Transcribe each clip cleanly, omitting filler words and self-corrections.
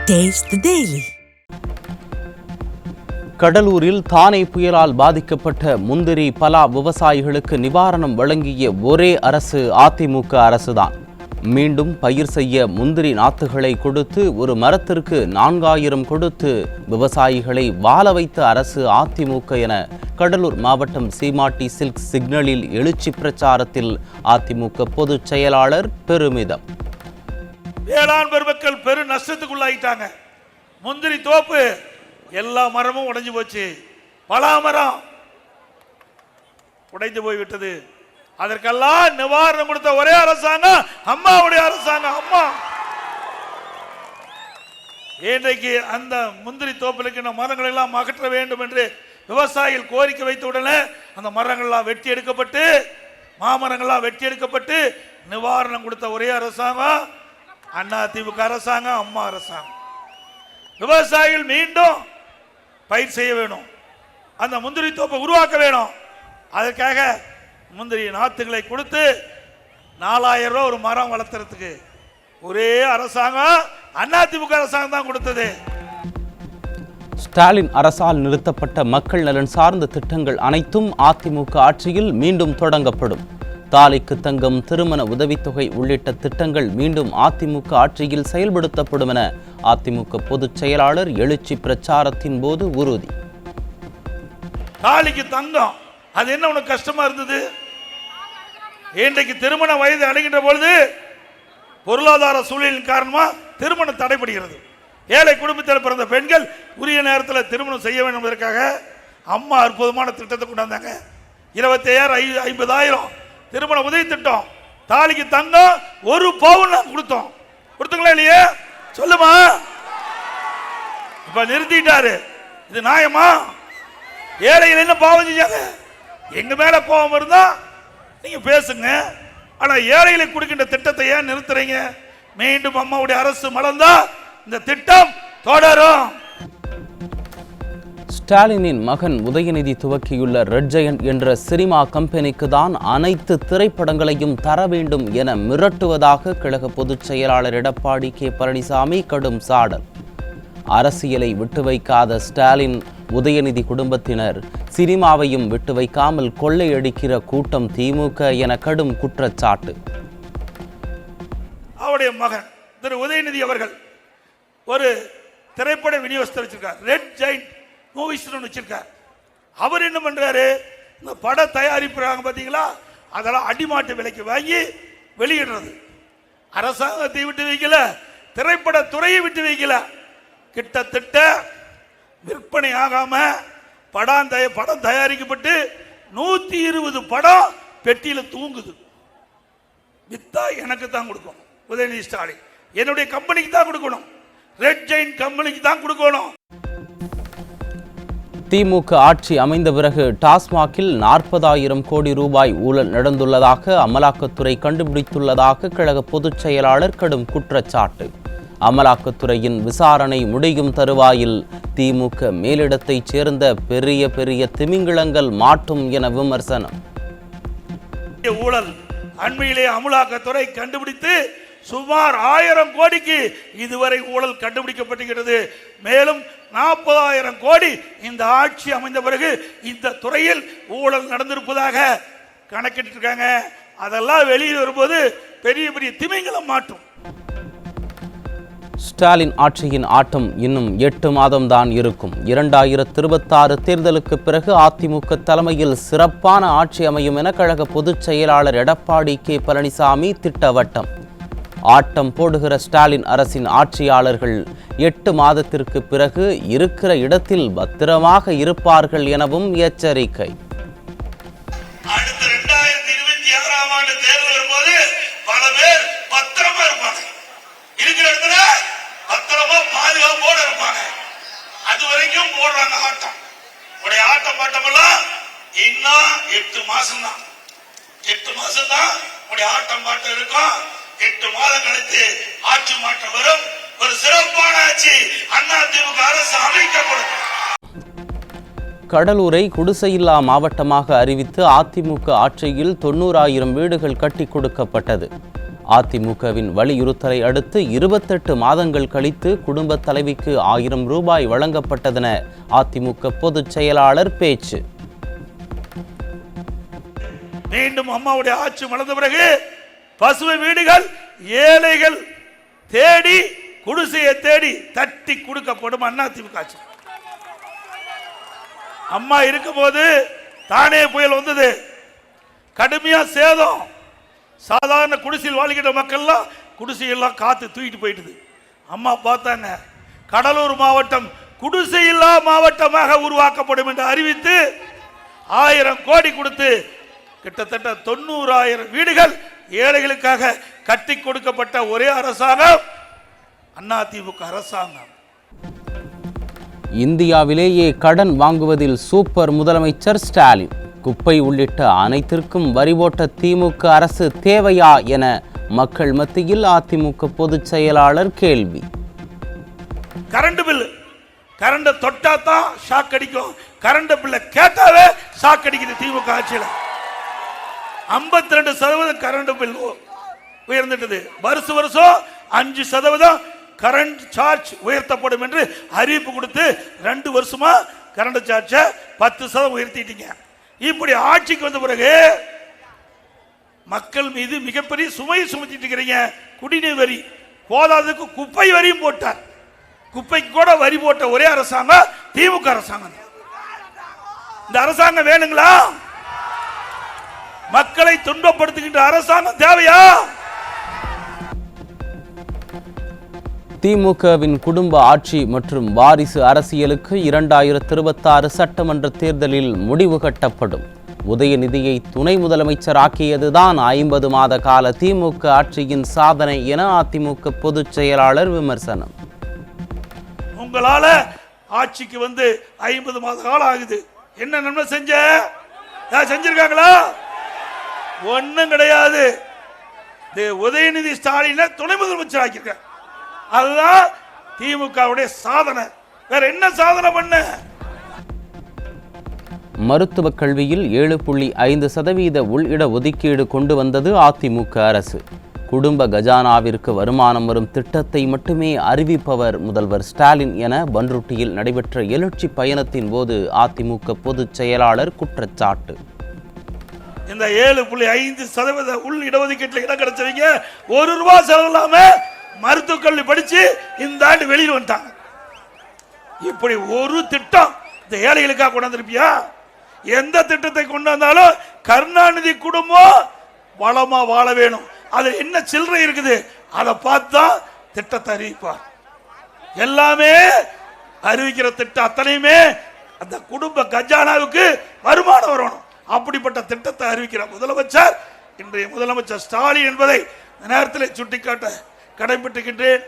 Taste the Daily. கடலூரில் தானே புயலால் பாதிக்கப்பட்ட முந்திரி பலா விவசாயிகளுக்கு நிவாரணம் வழங்கிய ஒரே அரசு அதிமுக அரசுதான். மீண்டும் பயிர் செய்ய முந்திரி நாத்துகளை கொடுத்து ஒரு மரத்திற்கு 4000 கொடுத்து விவசாயிகளை வாழ வைத்த அரசு அதிமுக என கடலூர் மாவட்டம் சீமாட்டி சில்க் சிக்னலில் எழுச்சி பிரச்சாரத்தில் அதிமுக பொதுச் செயலாளர் பெருமிதம். வேளாண் பெருமக்கள் பெரு நஷ்டத்துக்குள்ளாயிட்டாங்க. முந்திரி தோப்பு எல்லா மரமும் உடைஞ்சு போச்சு. பலா மரம் உடைந்து போய்விட்டது. அதற்கெல்லாம் நிவாரணம் கொடுத்த ஒரே அரசாங்கம் அம்மாவுடைய அரசாங்கம். அம்மா இன்றைக்கு அந்த முந்திரி தோப்பில் மரங்கள் எல்லாம் அகற்ற வேண்டும் என்று விவசாயிகள் கோரிக்கை வைத்த உடனே அந்த மரங்கள்லாம் வெட்டி எடுக்கப்பட்டு மாமரங்கள்லாம் வெட்டி எடுக்கப்பட்டு நிவாரணம் கொடுத்த ஒரே அரசாங்கம் அதிமுக அரசாங்கம், அம்மா அரசாங்கம். விவசாயிகள் மீண்டும் பயிர் செய்ய வேணும், அந்த முந்திரி தோப்பை உருவாக்க வேணும். அதற்காக முந்திரி நாத்துகளை கொடுத்து 4000 ரூபாய் ஒரு மரம் வளர்த்துறதுக்கு ஒரே அரசாங்கம் அதிமுக அரசாங்கம் தான் கொடுத்தது. ஸ்டாலின் அரசால் நிறுத்தப்பட்ட மக்கள் நலன் சார்ந்த திட்டங்கள் அனைத்தும் அதிமுக ஆட்சியில் மீண்டும் தொடங்கப்படும். தாலிக்கு தங்கம், திருமண உதவித்தொகை உள்ளிட்ட திட்டங்கள் மீண்டும் அதிமுக ஆட்சியில் செயல்படுத்தப்படும் என அதிமுக பொதுச் செயலாளர் எழுச்சி பிரச்சாரத்தின் போது உறுதி. தாலிக்கு தங்கம் அது என்ன உனக்கு கஷ்டமா இருந்தது? இன்றைக்கு திருமண வயது அடைகின்ற பொழுது பொருளாதார சூழலின் காரணமா திருமணம் தடைபடுகிறது. ஏழை குடும்பத்தில் பிறந்த பெண்கள் உரிய நேரத்தில் திருமணம் செய்ய வேண்டும் என்பதற்காக அம்மா அற்புதமான திட்டத்தை கொண்டாந்தாங்க. 25,000 50,000 திருமண உதவி திட்டம். தாலிக்கு தங்கம் 1 பவுன் கொடுத்தோம். கொடுத்தீங்களா இல்லையே? சொல்லுமா. இப்ப நிறுத்திட்டாரு. இது நியாயமா? ஏழைகள் என்ன பாவம் செஞ்சாங்க? எங்க மேல கோபம் இருந்தா நீங்க பேசுங்க. ஆனா ஏழைகளை கொடுக்கின்ற திட்டத்தை ஏன் நிறுத்துறீங்க? மீண்டும் அம்மாவுடைய அரசு மலர்ந்தா இந்த திட்டம் தொடரும். ஸ்டாலினின் மகன் உதயநிதி துவக்கியுள்ள ரெட் ஜெயண்ட் என்ற சினிமா கம்பெனிக்கு தான் அனைத்து திரைப்படங்களையும் தர வேண்டும் என மிரட்டுவதாக கழக பொதுச் செயலாளர் எடப்பாடி கே பழனிசாமி கடும் சாடல். அரசியலை விட்டு வைக்காத ஸ்டாலின் உதயநிதி குடும்பத்தினர் சினிமாவையும் விட்டு வைக்காமல் கொள்ளையடிக்கிற கூட்டம் திமுக என கடும் குற்றச்சாட்டு. அவருடைய மகன் திரு உதயநிதி அவர்கள் ஒரு திரைப்பட விநியோகஸ்தர் வச்சிருக்கார், ரெட் ஜெயண்ட் மூவிஸ் வச்சிருக்கார். அவர் என்ன பண்றாரு? இந்த பட தயாரிப்புறாங்க பாத்தீங்களா, அதெல்லாம் அடிமாட்டு விலைக்கு வாங்கி வெளியிடுறது. அரசாங்கத்தை விட்டு வைக்கல, திரைப்பட துறையை விட்டு வைக்கல. கிட்டத்தட்ட விற்பனை ஆகாம படம் தயாரிக்கப்பட்டு 120 படம் பெட்டியில தூங்குது. வித்தா எனக்கு தான் கொடுக்கணும். உதயநிதி ஸ்டாலின் என்னுடைய கம்பெனிக்கு தான் கொடுக்கணும், ரெட் ஜெயண்ட் கம்பெனிக்கு தான் கொடுக்கணும். திமுக ஆட்சி அமைந்த பிறகு டாஸ்மாகில் 40,000 கோடி ரூபாய் ஊழல் நடந்துள்ளதாக அமலாக்கத்துறை கண்டுபிடித்துள்ளதாக கழக பொதுச் செயலாளர் கடும் குற்றச்சாட்டு. அமலாக்கத்துறையின் விசாரணை முடியும் தருவாயில் திமுக மேலிடத்தைச் சேர்ந்த பெரிய திமிங்கிலங்கள் மாட்டும் என விமர்சனம். ஊழல் அண்மையிலே அமலாக்கத்துறை கண்டுபிடித்து சுமார் 1000 கோடிக்கு இதுவரை ஊழல் கண்டுபிடிக்கப்பட்டிருக்கிறது. மேலும் 40,000 கோடி இந்த ஆட்சி அமைந்த பிறகு இந்த துறையில் ஊழல் நடந்திருப்பதாக கணக்கிட்டு இருக்காங்க. அதெல்லாம் வெளியில் வரும்போது பெரிய திமிங்கலம் மாட்டும். ஸ்டாலின் ஆட்சியின் ஆட்டம் இன்னும் 8 மாதம்தான் இருக்கும். 2026 தேர்தலுக்கு பிறகு அதிமுக தலைமையில் சிறப்பான ஆட்சி அமையும் என கழக பொதுச் செயலாளர் எடப்பாடி கே பழனிசாமி திட்டவட்டம். ஆட்டம் போடுகிற ஸ்டாலின் அரசின் ஆட்சியாளர்கள் 8 மாதத்திற்கு பிறகு இருக்கிற இடத்தில் பத்திரமாக இருப்பார்கள் எனவும் எச்சரிக்கை. அடுத்த 2026 ஆண்டு தேர்தல் வரும்போது பல பேர் பத்திரமா இருப்பாங்க, இருக்கிற இடத்துல பத்திரமா பாதுகாப்போடு இருப்பாங்க. அது வரைக்கும் போடுறாங்க ஆட்டம். உடைய ஆட்டம் பாட்டமெல்லாம் இன்னும் 8 மாசம் தான். 8 மாசம் தான் உடைய ஆட்டம் பாட்டம் இருக்கும். 8 மாதம் கழித்து ஆட்சி மாற்றம் வரும். ஒரு சிறப்பான ஆட்சி அதிமுக அரசு அமைக்கப்படும். கடலூரை குடிசையில்லா மாவட்டமாக அறிவித்து அதிமுக ஆட்சியில் 90,000 வீடுகள் கட்டி கொடுக்கப்பட்டது. அதிமுகவின் வலியுறுத்தலை அடுத்து 28 மாதங்கள் கழித்து குடும்ப தலைவிக்கு 1000 ரூபாய் வழங்கப்பட்டதென அதிமுக பொதுச் செயலாளர் பேச்சு. மீண்டும் அம்மாவுடைய ஆட்சி மலர்ந்த பிறகு பசுமை வீடுகள் ஏழைகள் தேடி குடிசையை தேடி தட்டி கொடுக்கப்படும் அதிமுக ஆட்சி. அம்மா இருக்கும்போது தானே புயல் வந்தது, கடுமையா சேதம். சாதாரண குடிசையில் வாழ்கிற மக்கள்லாம் குடிசையெல்லாம் காத்து தூக்கிட்டு போயிட்டுது. அம்மா பார்த்தாங்க, கடலூர் மாவட்டம் குடிசையில்லா மாவட்டமாக உருவாக்கப்படும் என்று அறிவித்து 1000 கோடி கொடுத்து கிட்டத்தட்ட 90,000 வீடுகள் ஏழைகளுக்காக கட்டி கொடுக்கப்பட்ட ஒரே அரசாங்கம் அதிமுக அரசாங்கம். இந்தியாவிலேயே கடன் வாங்குவதில் சூப்பர் முதலமைச்சர் ஸ்டாலின். குப்பை உள்ளிட்ட அனைத்திற்கும் வரி போட்ட திமுக அரசு தேவையா என மக்கள் மத்தியில் அதிமுக பொதுச் செயலாளர் கேள்வி. கரண்ட் பில், கரண்ட் தொட்டா தான் ஷாக் அடிக்கும், கரண்ட் பில்ல கேட்டாவே ஷாக் அடிக்குது. திமுக ஆட்சியில் 52% கரண்ட் பில் உயர்ந்துட்டது. வருஷம் 5% கரண்ட் சார்ஜ் உயர்த்தப்படும் என்று அறிவிப்பு கொடுத்து 2 வருஷமா கரண்ட் சார்ஜ் 10% உயர்த்திட்டீங்க. இப்படி ஆட்சிக்கு வந்த பிறகு மக்கள் மீது மிகப்பெரிய சுமையை சுமத்திட்டு இருக்கிறீங்க. குடிநீர் வரி போதாததுக்கு குப்பை வரியும் போட்டார். குப்பைக்கு கூட வரி போட்ட ஒரே அரசாங்கம் திமுக அரசாங்கம். இந்த அரசாங்கம் வேணுங்களா? மக்களை துன்பப்படுத்துகின்ற அரசாங்கம் தேவையா? திமுகவின் குடும்ப ஆட்சி மற்றும் வாரிசு அரசியலுக்கு 2026 சட்டமன்ற தேர்தலில் முடிவு கட்டப்படும். உதயநிதியை துணை முதலமைச்சராக்கியதுதான் 50 மாத கால திமுக ஆட்சியின் சாதனை என அதிமுக பொதுச் செயலாளர் விமர்சனம். உங்களால ஆட்சிக்கு வந்து 50 மாத காலம் ஆகுது. என்ன நன்மை செஞ்சிருக்காங்களா? ஒண்ணும் கிடையாது. உதயநிதி ஸ்டாலினை துணை முதலமைச்சர் ஆக்கியிருக்க, அதுதான் திமுகவுடைய சாதனை. வேற என்ன சாதனை பண்ண? மருத்துவ கல்வியில் 7.5% உள்இட ஒதுக்கீடு கொண்டு வந்தது அதிமுக அரசு. குடும்ப கஜானாவிற்கு வருமானம் வரும் திட்டத்தை மட்டுமே அறிவிப்பவர் முதல்வர் ஸ்டாலின் என பன்ருட்டியில் நடைபெற்ற எழுச்சி பயணத்தின் போது அதிமுக பொதுச் செயலாளர் குற்றச்சாட்டு. இந்த 7.5% உள் இடஒதுக்கீட்டில் இடம் கிடைச்சவங்க 1 ரூபாய் செலவு இல்லாம மருத்துவக் கல்வி படிச்சு இந்த ஆண்டு வெளியில் வந்துட்டாங்க. இப்படி ஒரு திட்டம் இந்த ஏழைகளுக்காக கொண்டு வந்திருப்பியா? எந்த திட்டத்தை கொண்டு வந்தாலும் கருணாநிதி குடும்பம் வளமா வாழ வேணும், அது என்ன சில்லறை இருக்குது அதை பார்த்தா திட்டத்தை அறிவிப்பார். எல்லாமே அறிவிக்கிற திட்டம் அத்தனையுமே அந்த குடும்ப கஜானாவுக்கு வருமானம் வரணும். அப்படிப்பட்ட திட்டத்தை அறிவிக்கிற முதலமைச்சர் இன்றைய முதலமைச்சர் ஸ்டாலின் என்பதை நேரத்தில் சுட்டிக்காட்ட கடைபிடிக்கின்றேன்.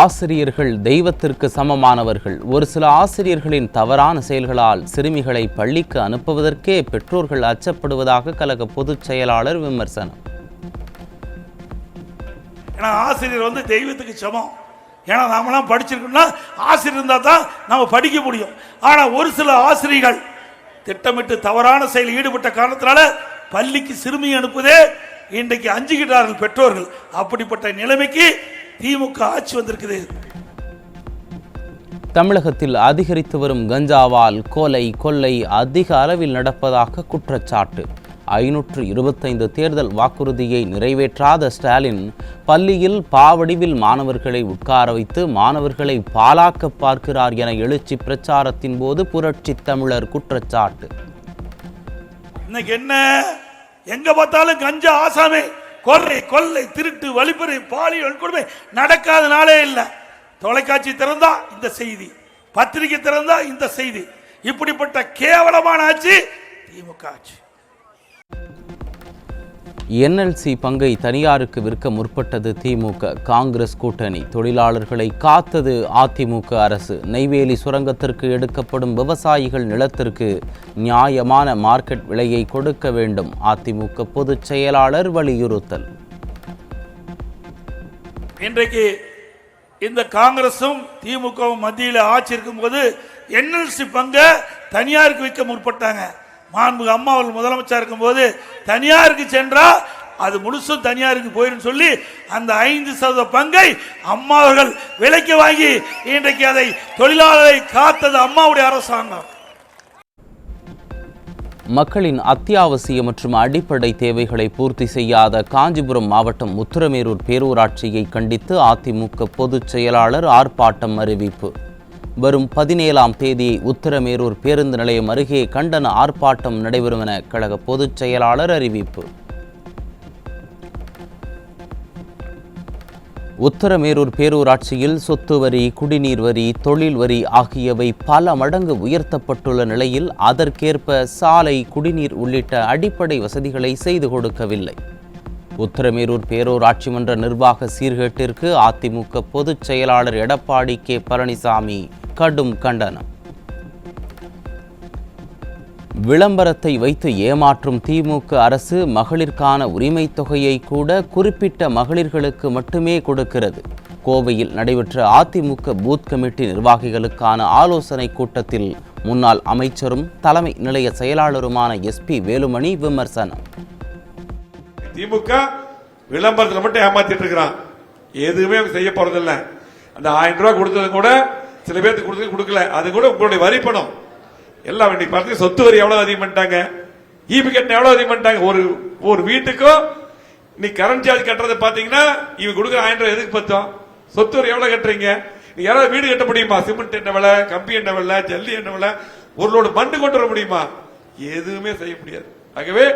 ஆசிரியர்கள் தெய்வத்திற்கு சமமானவர்கள். ஒரு சில ஆசிரியர்களின் தவறான செயல்களால் சிறுமிகளை பள்ளிக்கு அனுப்புவதற்கே பெற்றோர்கள் அச்சப்படுவதாக கழக பொதுச் செயலாளர் விமர்சனம். ஆசிரியர் தெய்வத்துக்கு சமம். ஏன்னா நாமெல்லாம் படிச்சிருக்கோம்னா ஆசிரியர் இருந்தால் தான் நம்ம படிக்க முடியும். ஆனால் ஒரு சில ஆசிரியர்கள் திட்டமிட்டு தவறான செயலில் ஈடுபட்ட காரணத்தினால பள்ளிக்கு சிறுமி அனுப்புதே இன்றைக்கு அஞ்சுகிறார்கள் பெற்றோர்கள். அப்படிப்பட்ட நிலைமைக்கு திமுக ஆட்சி வந்திருக்குது. தமிழகத்தில் அதிகரித்து வரும் கஞ்சாவால் கொலை கொள்ளை அதிக அளவில் நடப்பதாக குற்றச்சாட்டு. 525 தேர்தல் வாக்குறுதியை நிறைவேற்றாத ஸ்டாலின் பள்ளியில் பாவடிவில் மாணவர்களை உட்கார வைத்து மாணவர்களை பாலாக்க பார்க்கிறார் என எழுச்சி பிரச்சாரத்தின் போது புரட்சி தமிழர் குற்றச்சாட்டு. இன்னைக்கு என்ன எங்க பார்த்தாலும் கஞ்சா ஆசாமே, கொள்ளை கொள்ளை திருட்டு வழிப்பறை பாலியல் கொடுமை நடக்காத நாளே இல்லை. தொலைக்காட்சி திறந்தா இந்த செய்தி, பத்திரிகை திறந்தா இந்த செய்தி. இப்படிப்பட்ட கேவலமான ஆட்சி திமுக ஆட்சி. NLC பங்கை தனியாருக்கு விற்க முற்பட்டது திமுக. காங்கிரஸ் கூட்டணி. தொழிலாளர்களை காத்தது அதிமுக அரசு. நெய்வேலி சுரங்கத்திற்கு எடுக்கப்படும் விவசாயிகள் நிலத்திற்கு நியாயமான மார்க்கெட் விலையை கொடுக்க வேண்டும். அதிமுக பொதுச் செயலாளர் வலியுறுத்தல். இன்றைக்கு இந்த காங்கிரசும் திமுகவும் மத்தியில் ஆட்சி இருக்கும் போது NLC பங்கை தனியாருக்கு விற்க முற்பட்டாங்க. மாண்புமிகு அம்மா அவர்கள் முதலமைச்சர் இருக்கும்போது தனியாருக்கு சென்றா அது முழுசும் தனியாருக்கு போயிடும் சொல்லி அந்த 5% பங்கை அம்மா அவர்கள் விலைக்கு வாங்கி இன்றைக்கு அதை தொழிலாளரை காத்தது அம்மாவுடைய அரசாங்கம். மக்களின் அத்தியாவசிய மற்றும் அடிப்படை தேவைகளை பூர்த்தி செய்யாத காஞ்சிபுரம் மாவட்டம் உத்திரமேரூர் பேரூராட்சியை கண்டித்து அதிமுக பொதுச் செயலாளர் ஆர்ப்பாட்டம் அறிவிப்பு. வரும் 17ஆம் தேதி உத்திரமேரூர் பேருந்து நிலையம் அருகே கண்டன ஆர்ப்பாட்டம் நடைபெறும் என கழக பொதுச் செயலாளர் அறிவிப்பு. உத்திரமேரூர் பேரூராட்சியில் சொத்து வரி, குடிநீர் வரி, தொழில் வரி ஆகியவை பல மடங்கு உயர்த்தப்பட்டுள்ள நிலையில் அதற்கேற்ப சாலை, குடிநீர் உள்ளிட்ட அடிப்படை வசதிகளை செய்து கொடுக்கவில்லை. உத்திரமேரூர் பேரூராட்சி மன்ற நிர்வாக சீர்கேட்டிற்கு அதிமுக பொதுச் செயலாளர் எடப்பாடி கே பழனிசாமி கடும் கண்டனம். விளம்பரத்தை வைத்து ஏமாற்றும் திமுக அரசு மகளிருக்கான உரிமை தொகையை கூட குறிப்பிட்ட மகளிர்களுக்கு மட்டுமே கொடுக்கிறது. கோவையில் நடைபெற்ற அதிமுக பூத் கமிட்டி நிர்வாகிகளுக்கான ஆலோசனை கூட்டத்தில் முன்னாள் அமைச்சரும் தலைமை நிலைய செயலாளருமான SP வேலுமணி விமர்சனம். திமுக விளம்பரத்தில் மட்டும் ஏமாத்திட்டு இருக்கிறான், எதுவுமே செய்ய போறதில்லை. அந்த 1000 ரூபாய் கொடுத்தது கூட சில பேருக்கு கொடுக்கல, அது கூட உங்களுடைய வரி பணம் எல்லாம். இன்னைக்கு பார்த்து சொத்து வரி எவ்வளவு அதிகம் பண்ணிட்டாங்க, ஈபி கட்டணம் எவ்வளவு அதிகம் பண்ணிட்டாங்க. ஒரு வீட்டுக்கும் நீ கரண்ட் சார்ஜ் கட்டுறது பாத்தீங்கன்னா இவங்க கொடுக்குற 1000 ரூபாய் எதுக்கு பத்தோம்? சொத்து வரி எவ்வளவு கட்டுறீங்க? யாராவது வீடு கட்ட முடியுமா? சிமெண்ட் என்ன விலை, கம்பி என்ன விலை, ஜல்லி என்ன விலை, ஒரு லோடு மண்ணு கொண்டு வர முடியுமா? எதுவுமே செய்ய முடியாது. ஆகவே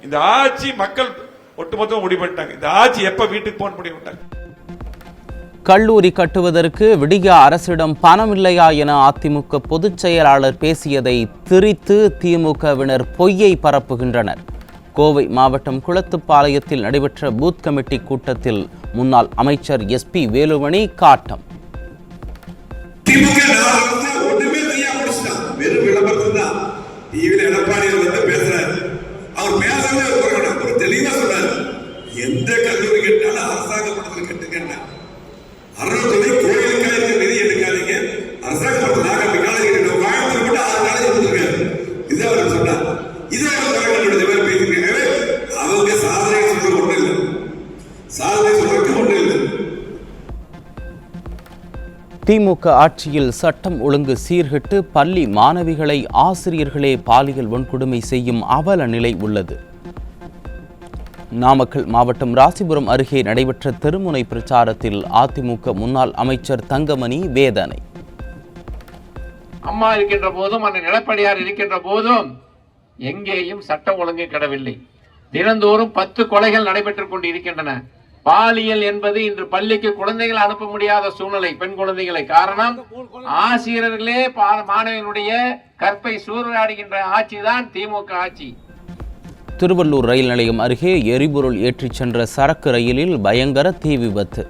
இந்த ஆட்சி மக்கள் ஒட்டுமொத்தம் முடிவு பண்ணிட்டாங்க. இந்த ஆட்சி எப்ப வீட்டுக்கு போன முடிவு. கல்லூரி கட்டுவதற்கு விடிய அரசிடம் பணம் இல்லையா என அதிமுக பொதுச் செயலாளர் பேசியதை திரித்து திமுகவினர் பொய்யை பரப்புகின்றனர். கோவை மாவட்டம் குளத்துப்பாளையத்தில் நடைபெற்ற பூத் கமிட்டி கூட்டத்தில் முன்னாள் அமைச்சர் SP வேலுமணி காட்டம். எந்த கல்லூரி கேட்டாலும் அரசாங்க பணத்தில் கட்டுங்க, அறநிலை கோயிலுக்காக இருக்க நிதி எடுக்காதீங்க, அரசாங்க பணத்தில் நாங்கள் காலேஜ் கட்டணும், கோயம்புத்தூர் மட்டும் 6 காலேஜ் கொடுத்துருக்காரு. இதை அவர் சொன்னார். இதை அவர் பேசியிருக்காங்க. அவங்க சாதனை சொல்ற ஒன்றும் இல்லை, சாதனை சொல்றதுக்கு ஒன்றும் இல்லை. திமுக ஆட்சியில் சட்டம் ஒழுங்கு சீர்கெட்டு பள்ளி மாணவிகளை ஆசிரியர்களே பாலியல் வன்கொடுமை செய்யும் அவல நிலை உள்ளது. நாமக்கல் மாவட்டம் ராசிபுரம் அருகே நடைபெற்ற தெருமுனை பிரச்சாரத்தில் அதிமுக முன்னாள் அமைச்சர் தங்கமணி வேதனை. அம்மா இருக்கின்ற போதும் அண்ணன் எடப்பாடியார் இருக்கின்ற போதும் எங்கேயும் சட்டம் ஒழுங்கு கிடவில்லை. தினந்தோறும் 10 கொலைகள் நடைபெற்றுக் கொண்டு இருக்கின்றன. பாலியல் என்பது இன்று பள்ளிக்கு குழந்தைகள் அனுப்ப முடியாத சூழ்நிலை, பெண் குழந்தைகளை. காரணம், ஆசிரியர்களே மாணவர்களுடைய கற்பை சூறையாடுகின்ற ஆட்சிதான் திமுக ஆட்சி. திருவள்ளூர் ரயில் நிலையம் அருகே எரிபொருள் ஏற்றிச் சென்ற சரக்கு ரயிலில் பயங்கர தீ விபத்து.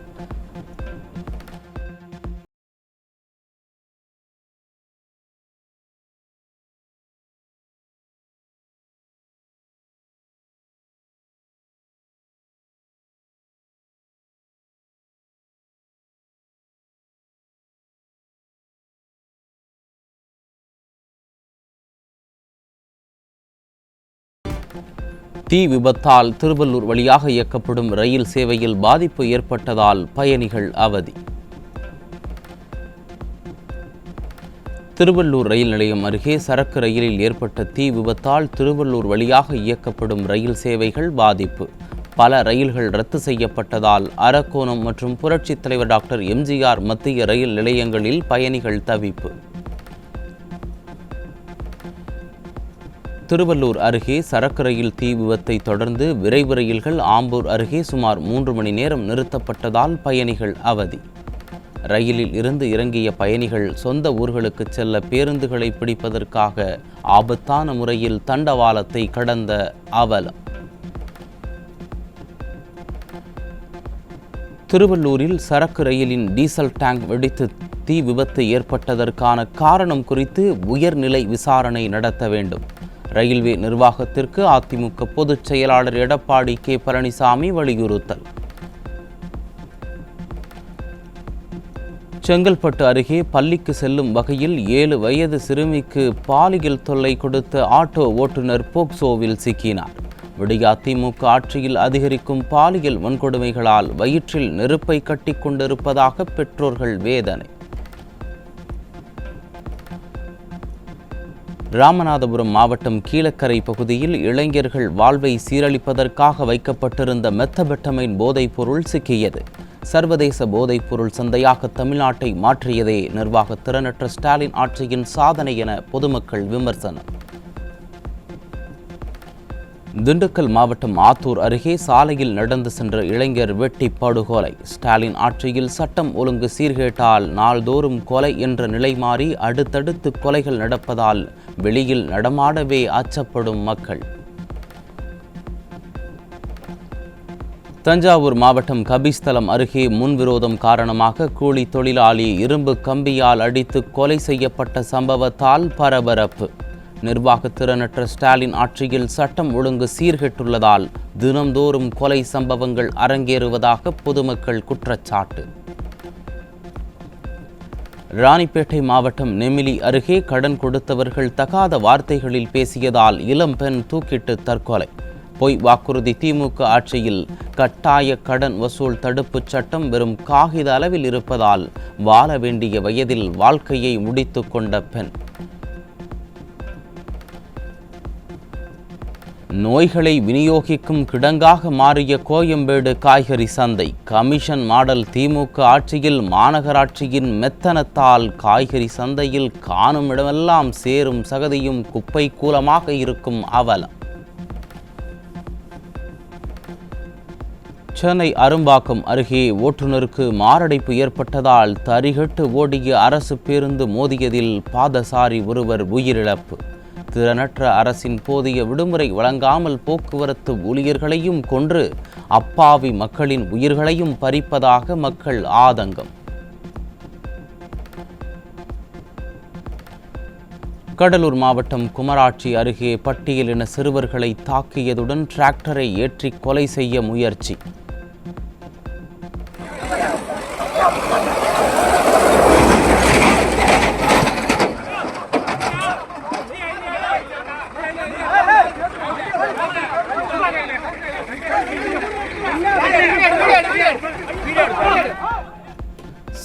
தீ விபத்தால் திருவள்ளூர் வழியாக இயக்கப்படும் ரயில் சேவையில் பாதிப்பு ஏற்பட்டதால் பயணிகள் அவதி. திருவள்ளூர் ரயில் நிலையம் அருகே சரக்கு ரயிலில் ஏற்பட்ட தீ விபத்தால் திருவள்ளூர் வழியாக இயக்கப்படும் ரயில் சேவைகள் பாதிப்பு. பல ரயில்கள் ரத்து செய்யப்பட்டதால் அரக்கோணம் மற்றும் புரட்சித் தலைவர் டாக்டர் MGR மத்திய ரயில் நிலையங்களில் பயணிகள் தவிப்பு. திருவள்ளூர் அருகே சரக்கு ரயில் தீ விபத்தை தொடர்ந்து விரைவு ரயில்கள் ஆம்பூர் அருகே சுமார் 3 மணி நேரம் நிறுத்தப்பட்டதால் பயணிகள் அவதி. ரயிலில் இருந்து இறங்கிய பயணிகள் சொந்த ஊர்களுக்கு செல்ல பேருந்துகளை பிடிப்பதற்காக ஆபத்தான முறையில் தண்டவாளத்தை கடந்த அவலம். திருவள்ளூரில் சரக்கு ரயிலின் டீசல் டேங்க் வெடித்து தீ விபத்து ஏற்பட்டதற்கான காரணம் குறித்து உயர்நிலை விசாரணை நடத்த வேண்டும். ரயில்வே நிர்வாகத்திற்கு அதிமுக பொதுச் செயலாளர் எடப்பாடி கே பழனிசாமி வலியுறுத்தல். செங்கல்பட்டு அருகே பள்ளிக்கு செல்லும் வகையில் 7 வயது சிறுமிக்கு பாலியல் தொல்லை கொடுத்த ஆட்டோ ஓட்டுநர் போக்சோவில் சிக்கினார். அதிமுக ஆட்சியில் அதிகரிக்கும் பாலியல் வன்கொடுமைகளால் வயிற்றில் நெருப்பை கட்டிக் கொண்டிருப்பதாக பெற்றோர்கள் வேதனை. ராமநாதபுரம் மாவட்டம் கீழக்கரை பகுதியில் இளைஞர்கள் வாழ்வை சீரழிப்பதற்காக வைக்கப்பட்டிருந்த மெத்தபெட்டமைன் போதைப்பொருள் சிக்கியது. சர்வதேச போதைப்பொருள் சந்தையாக தமிழ்நாட்டை மாற்றியதே நிர்வாக திறனற்ற ஸ்டாலின் ஆட்சியின் சாதனை என பொதுமக்கள் விமர்சனம். திண்டுக்கல் மாவட்டம் ஆத்தூர் அருகே சாலையில் நடந்து சென்ற இளைஞர் வெட்டி படுகொலை. ஸ்டாலின் ஆட்சியில் சட்டம் ஒழுங்கு சீர்கேட்டால் நாள்தோறும் கொலை என்ற நிலை மாறி அடுத்தடுத்து கொலைகள் நடப்பதால் வெளியில் நடமாடவே அச்சப்படும் மக்கள். தஞ்சாவூர் மாவட்டம் கபிஸ்தலம் அருகே முன்விரோதம் காரணமாக கூலி தொழிலாளி இரும்பு கம்பியால் அடித்து கொலை செய்யப்பட்ட சம்பவத்தால் பரபரப்பு. நிர்வாக திறனற்ற ஸ்டாலின் ஆட்சியில் சட்டம் ஒழுங்கு சீர்கெட்டுள்ளதால் தினந்தோறும் கொலை சம்பவங்கள் அரங்கேறுவதாக பொதுமக்கள் குற்றச்சாட்டு. ராணிப்பேட்டை மாவட்டம் நெமிலி அருகே கடன் கொடுத்தவர்கள் தகாத வார்த்தைகளில் பேசியதால் இளம்பெண் தூக்கிட்டு தற்கொலை. பொய் வாக்குறுதி. திமுக ஆட்சியில் கட்டாய கடன் வசூல் தடுப்புச் சட்டம் வெறும் காகித அளவில் இருப்பதால் வாழ வேண்டிய வயதில் வாழ்க்கையை முடித்து கொண்ட பெண். நோய்களை விநியோகிக்கும் கிடங்காக மாறிய கோயம்பேடு காய்கறி சந்தை. கமிஷன் மாடல் திமுக ஆட்சியில் மாநகராட்சியின் மெத்தனத்தால் காய்கறி சந்தையில் காணும் இடமெல்லாம் சேரும் சகதியும் குப்பை கூலமாக இருக்கும் அவலம். சென்னை அரும்பாக்கம் அருகே ஓட்டுநருக்கு மாரடைப்பு ஏற்பட்டதால் தரிகட்டு ஓடிய அரசு பேருந்து மோதியதில் பாதசாரி ஒருவர் உயிரிழப்பு. திறனற்ற அரசின் போதிய விடுமுறை வழங்காமல் போக்குவரத்து ஊழியர்களையும் கொன்று அப்பாவி மக்களின் உயிர்களையும் பறிப்பதாக மக்கள் ஆதங்கம். கடலூர் மாவட்டம் குமராட்சி அருகே பட்டியலின சிறுவர்களை தாக்கியதுடன் டிராக்டரை ஏற்றி கொலை செய்ய முயற்சி.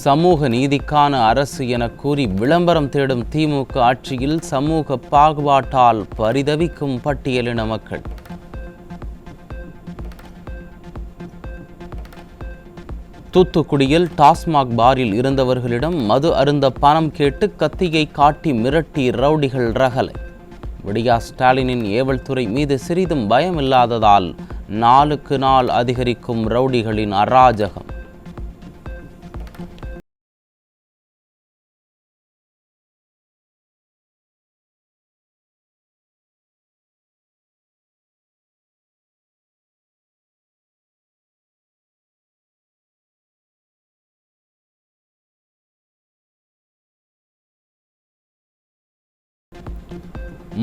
சமூக நீதிக்கான அரசு என கூறி விளம்பரம் தேடும் திமுக ஆட்சியில் சமூக பாகுபாட்டால் பரிதவிக்கும் பட்டியலின மக்கள். தூத்துக்குடியில் டாஸ்மாக் பாரில் இருந்தவர்களிடம் மது அருந்த பணம் கேட்டு கத்தியை காட்டி மிரட்டி ரவுடிகள் ரகலை. ஸ்டாலினின் ஏவல் துறை மீது சிறிதும் பயமில்லாததால் நாளுக்கு நாள் அதிகரிக்கும் ரவுடிகளின் அராஜகம்.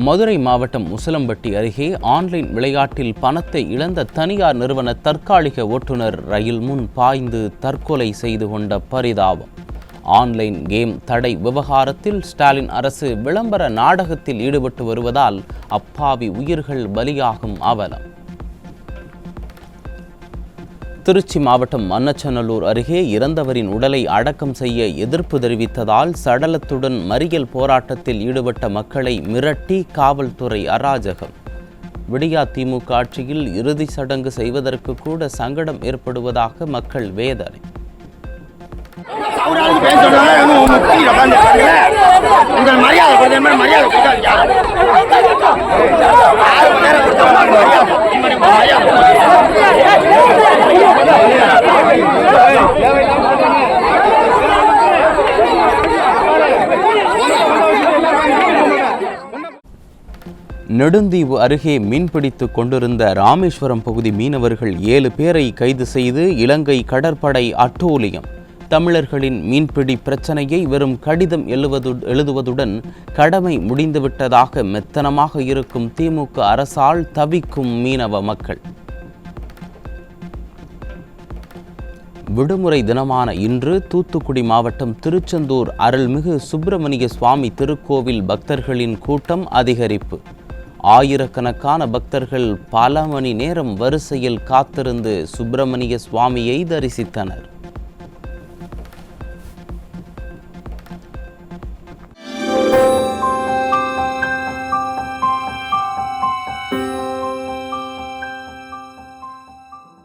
மதுரை மாவட்டம் உசிலம்பட்டி அருகே ஆன்லைன் விளையாட்டில் பணத்தை இழந்த தனியார் நிறுவன தற்காலிக ஓட்டுநர் ரயில் முன் பாய்ந்து தற்கொலை செய்து கொண்ட பரிதாபம். ஆன்லைன் கேம் தடை விவகாரத்தில் ஸ்டாலின் அரசு விளம்பர நாடகத்தில் ஈடுபட்டு வருவதால் அப்பாவி உயிர்கள் பலியாகும் அவலம். திருச்சி மாவட்டம் மண்ணச்சநல்லூர் அருகே இறந்தவரின் உடலை அடக்கம் செய்ய எதிர்ப்பு தெரிவித்ததால் சடலத்துடன் மறியல் போராட்டத்தில் ஈடுபட்ட மக்களை மிரட்டி காவல்துறை அராஜகம். திமுக ஆட்சியில் இறுதி சடங்கு செய்வதற்கு கூட சங்கடம் ஏற்படுவதாக மக்கள் வேதனை. நெடுந்தீவு அருகே மீன்பிடித்துக் கொண்டிருந்த ராமேஸ்வரம் பகுதி மீனவர்கள் 7 பேரை கைது செய்து இலங்கை கடற்படை அட்டூழியம். தமிழர்களின் மீன்பிடி பிரச்சனையை வெறும் கடிதம் எழுதுவதுடன் கடமை முடிந்துவிட்டதாக மெத்தனமாக இருக்கும் திமுக அரசால் தவிக்கும் மீனவ மக்கள். விடுமுறை தினமான இன்று தூத்துக்குடி மாவட்டம் திருச்செந்தூர் அருள்மிகு சுப்பிரமணிய சுவாமி திருக்கோவில் பக்தர்களின் கூட்டம் அதிகரிப்பு. ஆயிரக்கணக்கான பக்தர்கள் பல மணி நேரம் வரிசையில் காத்திருந்து சுப்பிரமணிய சுவாமியை தரிசித்தனர்.